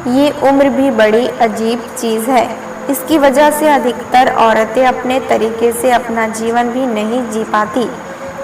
ये उम्र भी बड़ी अजीब चीज़ है। इसकी वजह से अधिकतर औरतें अपने तरीके से अपना जीवन भी नहीं जी पाती,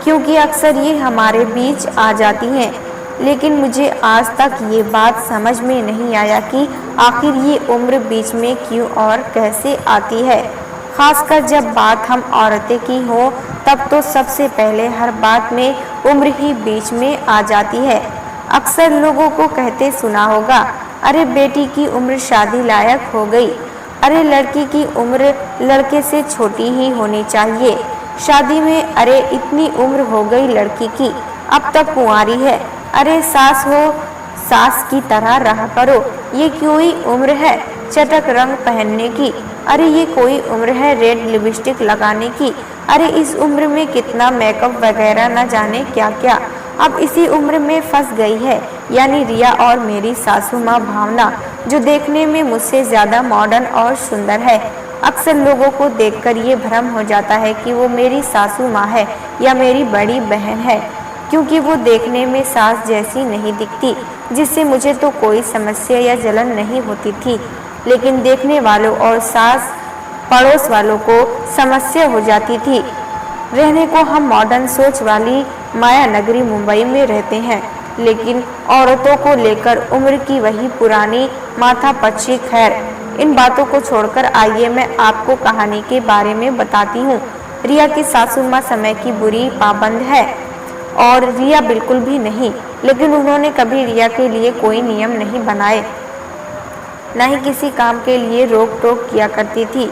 क्योंकि अक्सर ये हमारे बीच आ जाती हैं। लेकिन मुझे आज तक ये बात समझ में नहीं आया कि आखिर ये उम्र बीच में क्यों और कैसे आती है। खासकर जब बात हम औरतें की हो, तब तो सबसे पहले हर बात में उम्र ही बीच में आ जाती है। अक्सर लोगों को कहते सुना होगा, अरे बेटी की उम्र शादी लायक हो गई, अरे लड़की की उम्र लड़के से छोटी ही होनी चाहिए। शादी में अरे इतनी उम्र हो गई लड़की की, अब तक कुंवारी है, अरे सास हो सास की तरह रहा करो, ये कोई उम्र है चटक रंग पहनने की, अरे ये कोई उम्र है रेड लिपस्टिक लगाने की, अरे इस उम्र में कितना मेकअप वगैरह न जाने क्या क्या। अब इसी उम्र में फंस गई है, यानी रिया और मेरी सासू माँ भावना, जो देखने में मुझसे ज़्यादा मॉडर्न और सुंदर है। अक्सर लोगों को देखकर ये भ्रम हो जाता है कि वो मेरी सासू माँ है या मेरी बड़ी बहन है, क्योंकि वो देखने में सास जैसी नहीं दिखती, जिससे मुझे तो कोई समस्या या जलन नहीं होती थी, लेकिन देखने वालों और सास पड़ोस वालों को समस्या हो जाती थी। रहने को हम मॉडर्न सोच वाली माया नगरी मुंबई में रहते हैं, लेकिन औरतों को लेकर उम्र की वही पुरानी माथापच्ची। खैर, इन बातों को छोड़कर आइए मैं आपको कहानी के बारे में बताती हूँ। रिया की सासू माँ समय की बुरी पाबंद है और रिया बिल्कुल भी नहीं, लेकिन उन्होंने कभी रिया के लिए कोई नियम नहीं बनाए, न ही किसी काम के लिए रोक टोक किया करती थी।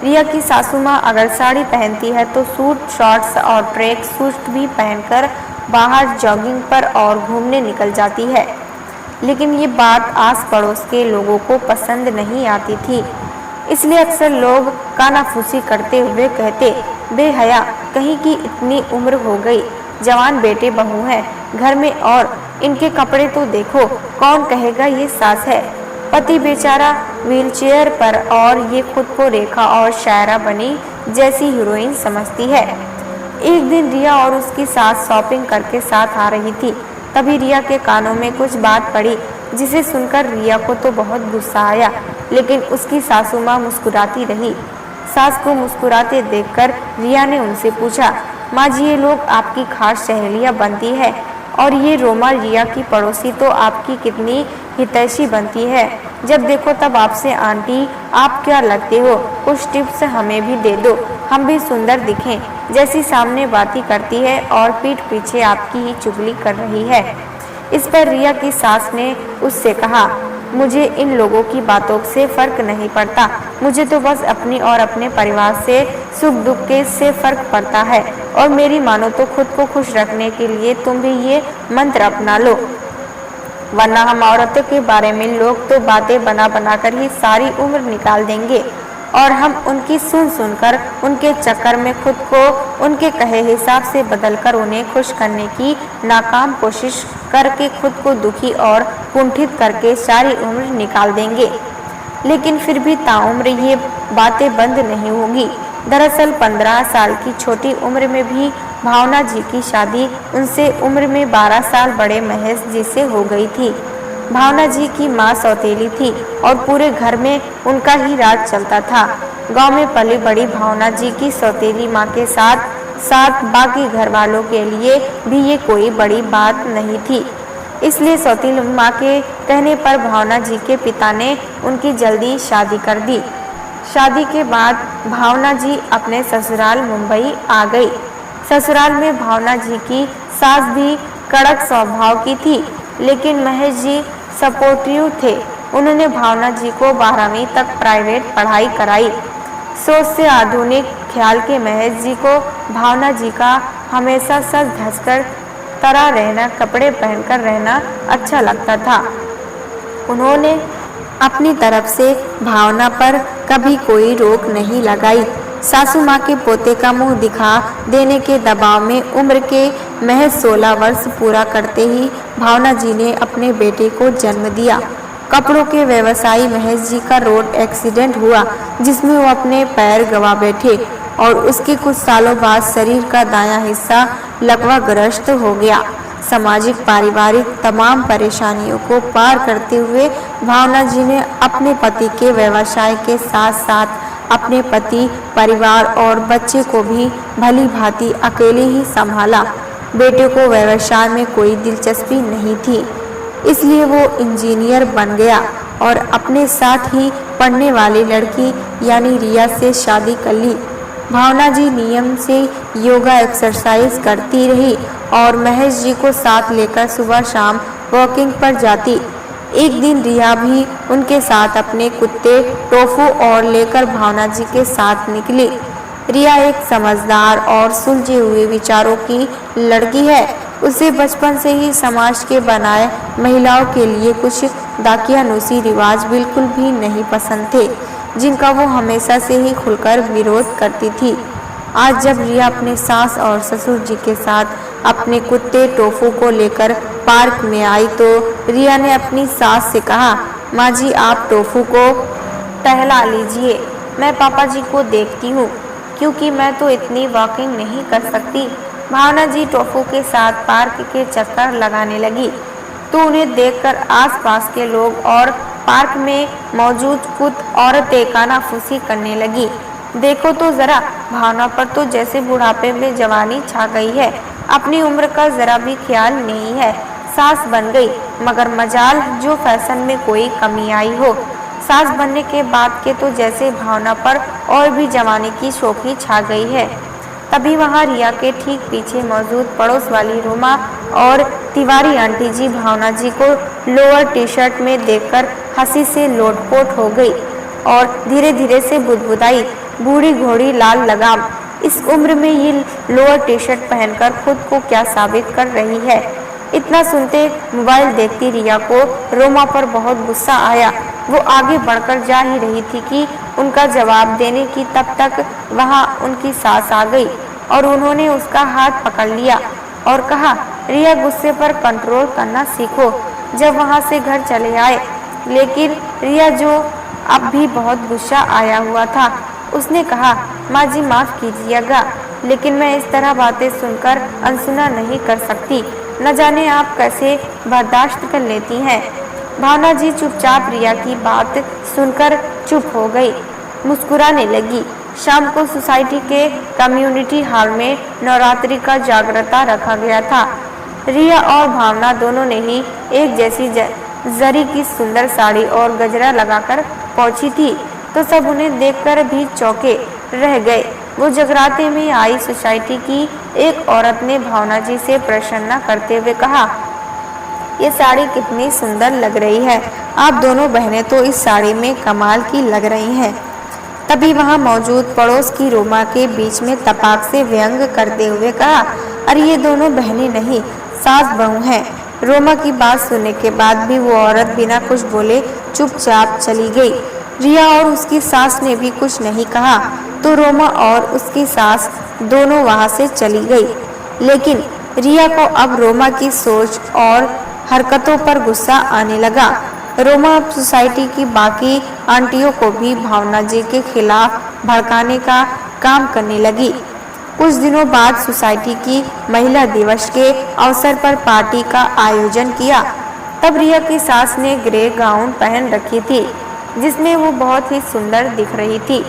रिया की सासू माँ अगर साड़ी पहनती है तो सूट शॉर्ट्स और ट्रैक सूट भी पहनकर बाहर जॉगिंग पर और घूमने निकल जाती है। लेकिन ये बात आस पड़ोस के लोगों को पसंद नहीं आती थी, इसलिए अक्सर लोग कानाफूसी करते हुए कहते, बेहया कहीं की इतनी उम्र हो गई, जवान बेटे बहू हैं घर में और इनके कपड़े तो देखो, कौन कहेगा ये सास है। पति बेचारा व्हीलचेयर पर और ये खुद को रेखा और शायरा बनी जैसी हीरोइन समझती है। एक दिन रिया और उसकी सास शॉपिंग करके साथ आ रही थी, तभी रिया के कानों में कुछ बात पड़ी, जिसे सुनकर रिया को तो बहुत गुस्सा आया, लेकिन उसकी सासू माँ मुस्कुराती रही। सास को मुस्कुराते देखकर रिया ने उनसे पूछा, माँ जी ये लोग आपकी खास सहेलियाँ बनती है और ये रोमा रिया की पड़ोसी तो आपकी कितनी हितैषी बनती है, जब देखो तब आपसे आंटी आप क्या लगते हो, कुछ टिप्स हमें भी दे दो, हम भी सुंदर दिखें। जैसी सामने बातें करती है और पीठ पीछे आपकी ही चुगली कर रही है। इस पर रिया की सास ने उससे कहा, मुझे इन लोगों की बातों से फर्क नहीं पड़ता, मुझे तो बस अपनी और अपने परिवार से सुख दुख के से फर्क पड़ता है, और मेरी मानो तो खुद को खुश रखने के लिए तुम भी ये मंत्र अपना लो, वरना हम औरतों के बारे में लोग तो बातें बना बना कर ही सारी उम्र निकाल देंगे, और हम उनकी सुन सुनकर उनके चक्कर में खुद को उनके कहे हिसाब से बदलकर उन्हें खुश करने की नाकाम कोशिश करके खुद को दुखी और कुंठित करके सारी उम्र निकाल देंगे। लेकिन फिर भी ताउम्र ये बातें बंद नहीं होगी। दरअसल 15 साल की छोटी उम्र में भी भावना जी की शादी उनसे उम्र में 12 साल बड़े महेश जी से हो गई थी। भावना जी की माँ सौतेली थी और पूरे घर में उनका ही राज चलता था। गांव में पली बड़ी भावना जी की सौतेली माँ के साथ साथ बाकी घर वालों के लिए भी ये कोई बड़ी बात नहीं थी, इसलिए सौतेली माँ के कहने पर भावना जी के पिता ने उनकी जल्दी शादी कर दी। शादी के बाद भावना जी अपने ससुराल मुंबई आ गई। ससुराल में भावना जी की सास भी कड़क स्वभाव की थी, लेकिन महेश जी सपोर्टिव थे। उन्होंने भावना जी को 12वीं तक प्राइवेट पढ़ाई कराई। सोच से आधुनिक ख्याल के महेश जी को भावना जी का हमेशा सज धजकर तरह रहना, कपड़े पहनकर रहना अच्छा लगता था। उन्होंने अपनी तरफ से भावना पर कभी कोई रोक नहीं लगाई। सासू माँ के पोते का मुंह दिखा देने के दबाव में उम्र के महज 16 वर्ष पूरा करते ही भावना जी ने अपने बेटे को जन्म दिया। कपड़ों के व्यवसायी महेश जी का रोड एक्सीडेंट हुआ, जिसमें वो अपने पैर गंवा बैठे और उसके कुछ सालों बाद शरीर का दायां हिस्सा लकवाग्रस्त हो गया। सामाजिक पारिवारिक तमाम परेशानियों को पार करते हुए भावना जी ने अपने पति के व्यवसाय के साथ साथ अपने पति, परिवार और बच्चे को भी भली भांति अकेले ही संभाला। बेटे को व्यवसाय में कोई दिलचस्पी नहीं थी, इसलिए वो इंजीनियर बन गया और अपने साथ ही पढ़ने वाली लड़की यानी रिया से शादी कर ली। भावना जी नियम से योगा एक्सरसाइज करती रही और महेश जी को साथ लेकर सुबह शाम वॉकिंग पर जाती। एक दिन रिया भी उनके साथ अपने कुत्ते टोफू और लेकर भावना जी के साथ निकली। रिया एक समझदार और सुलझे हुए विचारों की लड़की है। उसे बचपन से ही समाज के बनाए महिलाओं के लिए कुछ दाकियानूसी रिवाज बिल्कुल भी नहीं पसंद थे, जिनका वो हमेशा से ही खुलकर विरोध करती थी। आज जब रिया अपने सास और ससुर जी के साथ अपने कुत्ते टोफू को लेकर पार्क में आई तो रिया ने अपनी सास से कहा, माँ जी आप टोफू को टहला लीजिए, मैं पापा जी को देखती हूँ, क्योंकि मैं तो इतनी वॉकिंग नहीं कर सकती। भावना जी टोफू के साथ पार्क के चक्कर लगाने लगी तो उन्हें देखकर आसपास के लोग और पार्क में मौजूद कुछ औरतें कानाफूसी करने लगी। देखो तो जरा, भावना पर तो जैसे बुढ़ापे में जवानी छा गई है, अपनी उम्र का जरा भी ख्याल नहीं है। सास बन गई, मगर मजाल जो फैशन में कोई कमी आई हो। सास बनने के बाद के तो जैसे भावना पर और भी जवानी की शोखी छा गई है। तभी वहां रिया के ठीक पीछे मौजूद पड़ोस वाली रोमा और तिवारी आंटी जी भावना जी को लोअर टी शर्ट में देखकर हंसी से लोटपोट हो गई और धीरे धीरे से बुदबुदाई, बूढ़ी घोड़ी लाल लगाम, इस उम्र में ये लोअर टी शर्ट पहनकर खुद को क्या साबित कर रही है। इतना सुनते मोबाइल देखती रिया को रोमा पर बहुत गुस्सा आया। वो आगे बढ़कर जा ही रही थी कि उनका जवाब देने की तब तक वहां उनकी सास आ गई और उन्होंने उसका हाथ पकड़ लिया और कहा, रिया गुस्से पर कंट्रोल करना सीखो। जब वहां से घर चले आए, लेकिन रिया जो अब भी बहुत गुस्सा आया हुआ था, उसने कहा, माँ जी माफ कीजिएगा, लेकिन मैं इस तरह बातें सुनकर अनसुना नहीं कर सकती। न जाने आप कैसे बर्दाश्त कर लेती हैं। भावना जी चुपचाप रिया की बात सुनकर चुप हो गई, मुस्कुराने लगी। शाम को सोसाइटी के कम्युनिटी हॉल में नवरात्रि का जागरता रखा गया था। रिया और भावना दोनों ने ही एक जैसी जरी की सुंदर साड़ी और गजरा लगाकर पहुंची थी, तो सब उन्हें देखकर भी चौंके रह गए। वो जगराते में आई सोसाइटी की एक औरत ने भावना जी से प्रसन्ना करते हुए कहा, ये साड़ी कितनी सुंदर लग रही है, आप दोनों बहनें तो इस साड़ी में कमाल की लग रही हैं। तभी वहां मौजूद पड़ोस की रोमा के बीच में तपाक से व्यंग करते हुए कहा, अरे ये दोनों बहनें नहीं, सास बहू हैं। रोमा की बात सुनने के बाद भी वो औरत बिना कुछ बोले चुपचाप चली गई। रिया और उसकी सास ने भी कुछ नहीं कहा तो रोमा और उसकी सास दोनों वहां से चली गई। लेकिन रिया को अब रोमा की सोच और हरकतों पर गुस्सा आने लगा। रोमा अब सोसाइटी की बाकी आंटियों को भी भावना जी के खिलाफ भड़काने का काम करने लगी। कुछ दिनों बाद सोसाइटी की महिला दिवस के अवसर पर पार्टी का आयोजन किया। तब रिया की सास ने ग्रे गाउन पहन रखी थी, जिसमें वो बहुत ही सुंदर दिख रही थी।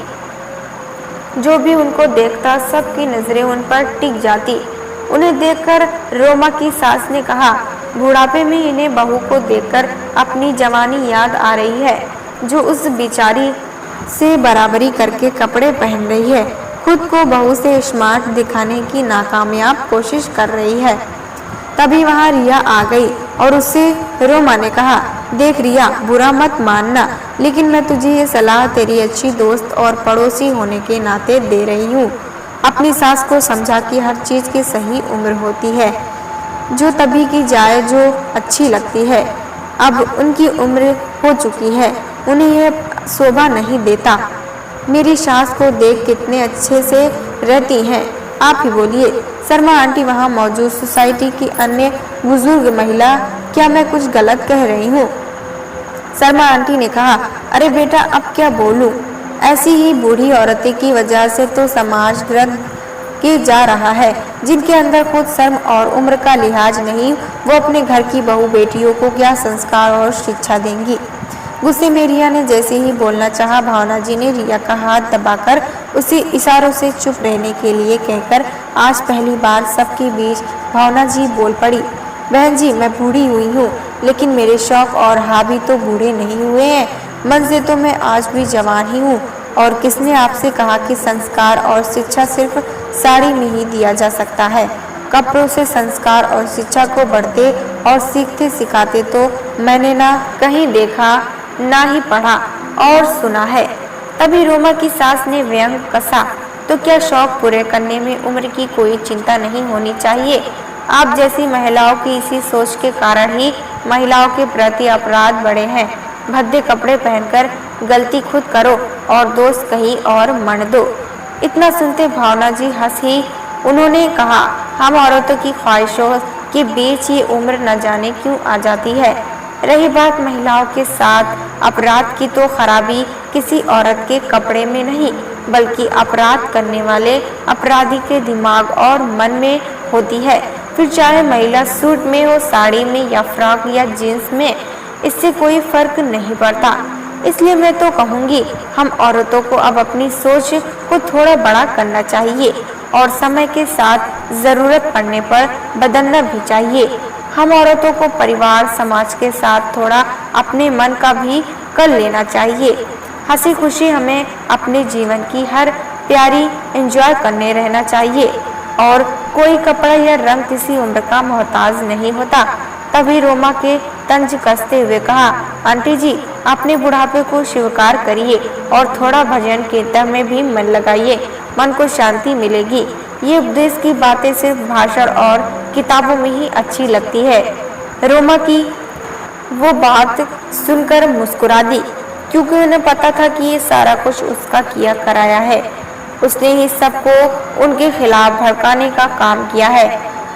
जो भी उनको देखता सबकी नजरें उन पर टिक जाती। उन्हें देखकर रोमा की सास ने कहा, बुढ़ापे में इन्हें बहू को देखकर अपनी जवानी याद आ रही है, जो उस बेचारी से बराबरी करके कपड़े पहन रही है, खुद को बहू से स्मार्ट दिखाने की नाकामयाब कोशिश कर रही है। तभी वहां रिया आ गई और उससे रोमा ने कहा, देख रिया, बुरा मत मानना, लेकिन मैं तुझे ये सलाह तेरी अच्छी दोस्त और पड़ोसी होने के नाते दे रही हूँ। अपनी सास को समझा कि हर चीज की सही उम्र होती है, जो तभी की जाए जो अच्छी लगती है। अब उनकी उम्र हो चुकी है, उन्हें यह शोभा नहीं देता। मेरी सास को देख कितने अच्छे से रहती हैं, आप ही बोलिए। शर्मा आंटी वहाँ मौजूद सोसाइटी की अन्य बुजुर्ग महिला, क्या मैं कुछ गलत कह रही हूँ? शर्मा आंटी ने कहा, अरे बेटा अब क्या बोलूं, ऐसी ही बूढ़ी औरतें की वजह से तो समाज गिर के जा रहा है। जिनके अंदर खुद शर्म और उम्र का लिहाज नहीं, वो अपने घर की बहू बेटियों को क्या संस्कार और शिक्षा देंगी। गुस्से में रिया ने जैसे ही बोलना चाहा, भावना जी ने रिया का हाथ दबाकर उसे इशारों से चुप रहने के लिए कहकर आज पहली बार सबके बीच भावना जी बोल पड़ी। बहन जी, मैं बूढ़ी हुई हूँ, लेकिन मेरे शौक और हावी तो बूढ़े नहीं हुए हैं। मन से तो मैं आज भी जवान ही हूँ। और किसने आपसे कहा कि संस्कार और शिक्षा सिर्फ साड़ी में ही दिया जा सकता है। कपड़ों से संस्कार और शिक्षा को बढ़ते और सीखते सिखाते तो मैंने ना कहीं देखा, ना ही पढ़ा और सुना है। तभी रोमा की सास ने व्यंग कसा, तो क्या शौक पूरे करने में उम्र की कोई चिंता नहीं होनी चाहिए। आप जैसी महिलाओं की इसी सोच के कारण ही महिलाओं के प्रति अपराध बढ़े हैं। भद्दे कपड़े पहनकर गलती खुद करो और दोस्त कहीं और मण दो। इतना सुनते भावना जी हंसी। उन्होंने कहा, हम औरतों की ख्वाहिशों के बीच ये उम्र न जाने क्यों आ जाती है। रही बात महिलाओं के साथ अपराध की, तो खराबी किसी औरत के कपड़े में नहीं, बल्कि अपराध करने वाले अपराधी के दिमाग और मन में होती है। फिर चाहे महिला सूट में हो, साड़ी में या फ्रॉक या जीन्स में, इससे कोई फर्क नहीं पड़ता। इसलिए मैं तो कहूँगी, हम औरतों को अब अपनी सोच को थोड़ा बड़ा करना चाहिए और समय के साथ ज़रूरत पड़ने पर बदलना भी चाहिए। हम औरतों को परिवार समाज के साथ थोड़ा अपने मन का भी कर लेना चाहिए। हंसी खुशी हमें अपने जीवन की हर प्यारी एंजॉय करने रहना चाहिए और कोई कपड़ा या रंग किसी उम्र का मोहताज नहीं होता। तभी रोमा के तंज कसते हुए कहा, आंटी जी, अपने बुढ़ापे को स्वीकार करिए और थोड़ा भजन कीर्तन में भी मन लगाइए, मन को शांति मिलेगी। ये उपदेश की बातें सिर्फ भाषण और किताबों में ही अच्छी लगती है। रोमा की वो बात सुनकर मुस्कुरा दी, क्योंकि उन्हें पता था कि ये सारा कुछ उसका किया कराया है। उसने ही सबको उनके खिलाफ भड़काने का काम किया है।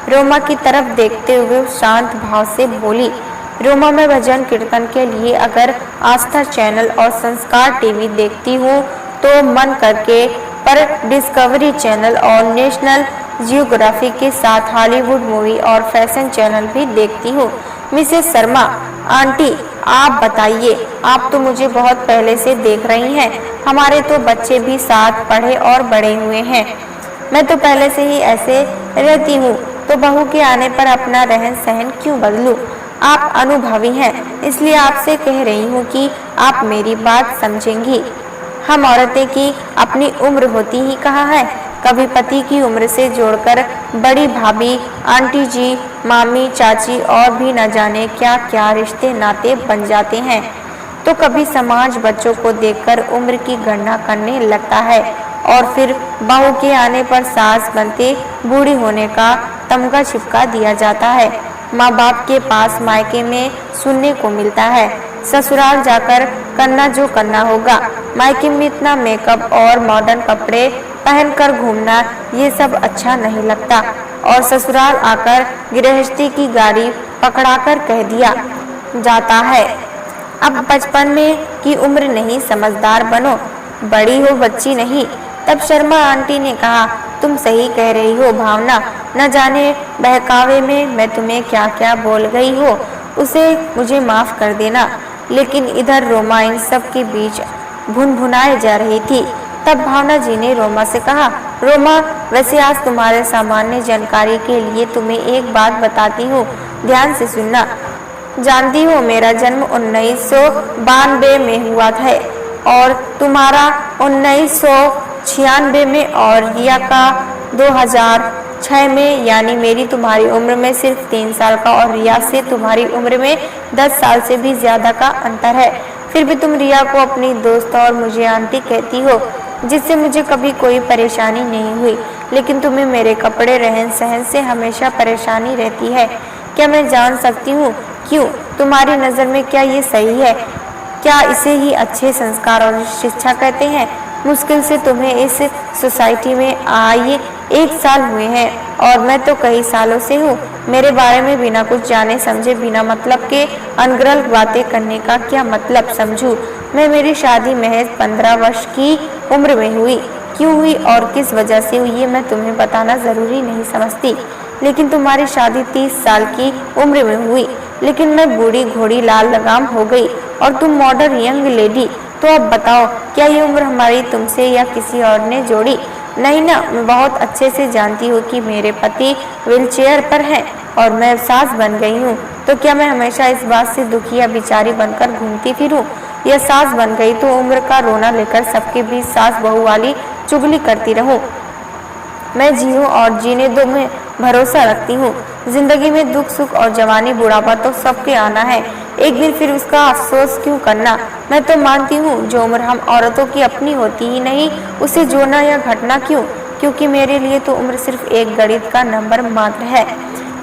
रोमा की तरफ देखते हुए शांत भाव से बोली, रोमा, मैं भजन कीर्तन के लिए अगर आस्था चैनल और संस्कार टीवी देखती हूँ तो मन करके, पर डिस्कवरी चैनल और नेशनल जियोग्राफी के साथ हॉलीवुड मूवी और फैशन चैनल भी देखती हूँ। मिसेस शर्मा, आंटी आप बताइए, आप तो मुझे बहुत पहले से देख रही हैं। हमारे तो बच्चे भी साथ पढ़े और बड़े हुए हैं। मैं तो पहले से ही ऐसे रहती हूँ, तो बहू के आने पर अपना रहन सहन क्यों बदलूं। आप अनुभवी हैं, इसलिए आपसे कह रही हूँ कि आप मेरी बात समझेंगी। हम औरतें की अपनी उम्र होती ही कहाँ है। कभी पति की उम्र से जोड़कर बड़ी भाभी, आंटी जी, मामी, चाची और भी न जाने क्या क्या रिश्ते नाते बन जाते हैं। तो कभी समाज बच्चों को देखकर उम्र की गणना करने लगता है और फिर बहू के आने पर सास बनते बूढ़ी होने का तमगा चिपका दिया जाता है। माँ बाप के पास मायके में सुनने को मिलता है, ससुराल जाकर करना जो करना होगा। मायके में इतना मेकअप और मॉडर्न कपड़े पहनकर घूमना, ये सब अच्छा नहीं लगता। और ससुराल आकर गृहस्थी की गाड़ी पकड़ाकर कह दिया जाता है, अब बचपन में की उम्र नहीं, समझदार बनो, बड़ी हो बच्ची नहीं। तब शर्मा आंटी ने कहा, तुम सही कह रही हो भावना, न जाने बहकावे में मैं तुम्हें क्या क्या बोल गई हो, उसे मुझे माफ कर देना। लेकिन इधर रोमा इन सब के बीच भुनभुनाए जा रही थी। तब भावना जी ने रोमा से कहा, रोमा, वैसे आज तुम्हारे सामान्य जानकारी के लिए तुम्हें एक बात बताती हूँ, ध्यान से सुनना। जानती हो, मेरा जन्म 1992 में हुआ है और तुम्हारा 1996 में और रिया का 2006 में, यानी मेरी तुम्हारी उम्र में सिर्फ 3 साल का और रिया से तुम्हारी उम्र में 10 साल से भी ज्यादा का अंतर है। फिर भी तुम रिया को अपनी दोस्त और मुझे आंटी कहती हो, जिससे मुझे कभी कोई परेशानी नहीं हुई। लेकिन तुम्हें मेरे कपड़े, रहन सहन से हमेशा परेशानी रहती है। क्या मैं जान सकती हूँ क्यों? तुम्हारी नज़र में क्या ये सही है? क्या इसे ही अच्छे संस्कार और शिक्षा कहते हैं? मुश्किल से तुम्हें इस सोसाइटी में आए 1 साल हुए हैं और मैं तो कई सालों से हूँ। मेरे बारे में बिना कुछ जाने समझे, बिना मतलब के अनगढ़ बातें करने का क्या मतलब समझूं? मेरी शादी महज 15 वर्ष की उम्र में हुई। क्यों हुई और किस वजह से हुई ये मैं तुम्हें बताना ज़रूरी नहीं समझती, लेकिन तुम्हारी शादी 30 साल की उम्र में हुई, लेकिन मैं बूढ़ी घोड़ी लाल लगाम हो गई और तुम मॉडर्न यंग लेडी। तो अब बताओ, क्या ये उम्र हमारी तुमसे या किसी और ने जोड़ी? नहीं ना, मैं बहुत अच्छे से जानती हूँ कि मेरे पति व्हीलचेयर पर हैं और मैं सास बन गई हूँ, तो क्या मैं हमेशा इस बात से दुखी या बिचारी बनकर घूमती फिरूं? या सास बन गई तो उम्र का रोना लेकर सबके बीच सास बहू वाली चुगली करती रहूं? मैं जीऊं और जीने दो में भरोसा रखती हूँ। जिंदगी में दुख सुख और जवानी बुढ़ापा तो सबके आना है, एक दिन फिर उसका अफसोस क्यों करना? मैं तो मानती हूँ जो उम्र हम औरतों की अपनी होती ही नहीं, उसे जोड़ना या घटना क्यों? क्योंकि मेरे लिए तो उम्र सिर्फ एक गणित का नंबर मात्र है,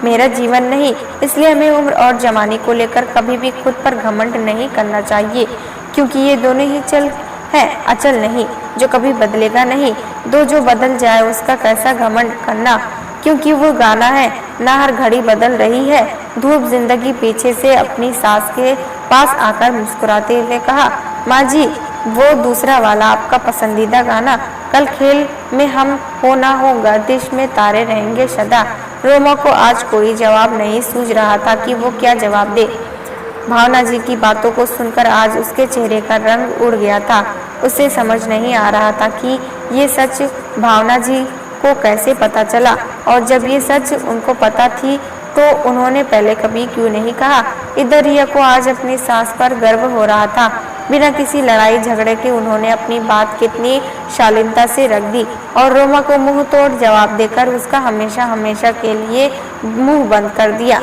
मेरा जीवन नहीं। इसलिए हमें उम्र और जवानी को लेकर कभी भी खुद पर घमंड नहीं करना चाहिए, क्योंकि ये दोनों ही चल है, अचल नहीं, जो कभी बदलेगा नहीं। दो जो बदल जाए उसका कैसा घमंड करना, क्योंकि वो गाना है ना हर घड़ी बदल रही है। धूप जिंदगी पीछे से अपनी सास के पास आकर मुस्कुराते हुए कहा, माँ जी वो दूसरा वाला आपका पसंदीदा गाना, कल खेल में हम हो ना हो गर्दिश में तारे रहेंगे सदा। रोमा को आज कोई जवाब नहीं सूझ रहा था कि वो क्या जवाब दे। भावना जी की बातों को सुनकर आज उसके चेहरे का रंग उड़ गया था। उसे समझ नहीं आ रहा था कि ये सच भावना जी को कैसे पता चला, और जब ये सच उनको पता थी तो उन्होंने पहले कभी क्यों नहीं कहा। इधर रिया को आज अपनी सास पर गर्व हो रहा था। बिना किसी लड़ाई झगड़े के उन्होंने अपनी बात कितनी शालीनता से रख दी और रोमा को मुंह तोड़ जवाब देकर उसका हमेशा हमेशा के लिए मुंह बंद कर दिया।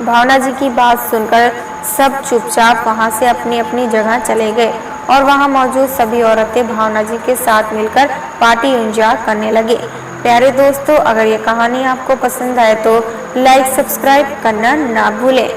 भावना जी की बात सुनकर सब चुपचाप वहां से अपनी अपनी जगह चले गए और वहां मौजूद सभी औरतें भावना जी के साथ मिलकर पार्टी एंजॉय करने लगे। प्यारे दोस्तों, अगर ये कहानी आपको पसंद आए तो लाइक सब्सक्राइब करना ना भूलें।